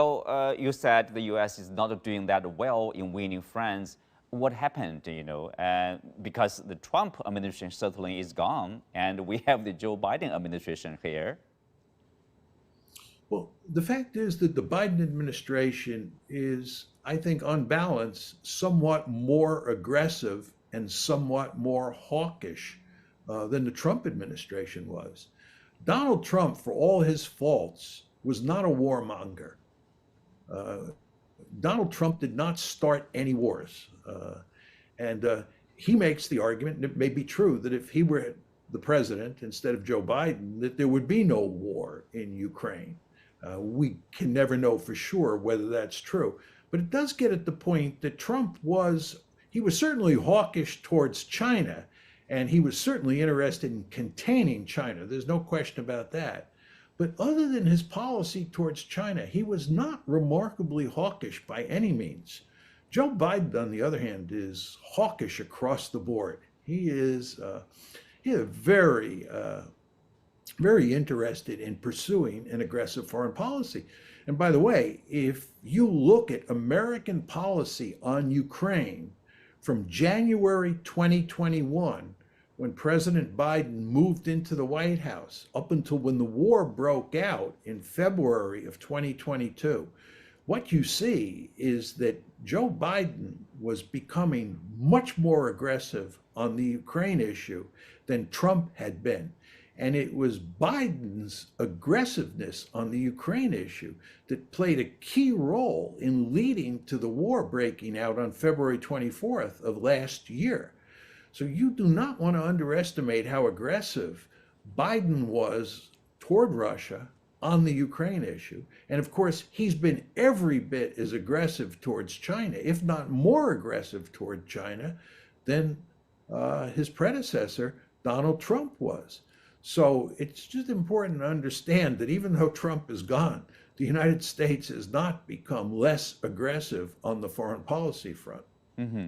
So you said the U.S. is not doing that well in winning friends. What happened, because the Trump administration certainly is gone, and we have the Joe Biden administration here. Well, the fact is that the Biden administration is, I think, on balance, somewhat more aggressive and somewhat more hawkish than the Trump administration was. Donald Trump, for all his faults, was not a warmonger. Donald Trump did not start any wars. And he makes the argument, and it may be true, that if he were the president instead of Joe Biden, that there would be no war in Ukraine. We can never know for sure whether that's true. But it does get at the point that Trump was certainly hawkish towards China, and he was certainly interested in containing China. There's no question about that. But other than his policy towards China, he was not remarkably hawkish by any means. Joe Biden, on the other hand, is hawkish across the board. He is very interested in pursuing an aggressive foreign policy. And by the way, if you look at American policy on Ukraine from January 2021, when President Biden moved into the White House, up until when the war broke out in February of 2022, what you see is that Joe Biden was becoming much more aggressive on the Ukraine issue than Trump had been. And it was Biden's aggressiveness on the Ukraine issue that played a key role in leading to the war breaking out on February 24th of last year. So you do not want to underestimate how aggressive Biden was toward Russia on the Ukraine issue. And of course, he's been every bit as aggressive towards China, if not more aggressive toward China than his predecessor, Donald Trump was. So it's just important to understand that even though Trump is gone, the United States has not become less aggressive on the foreign policy front. Mm-hmm.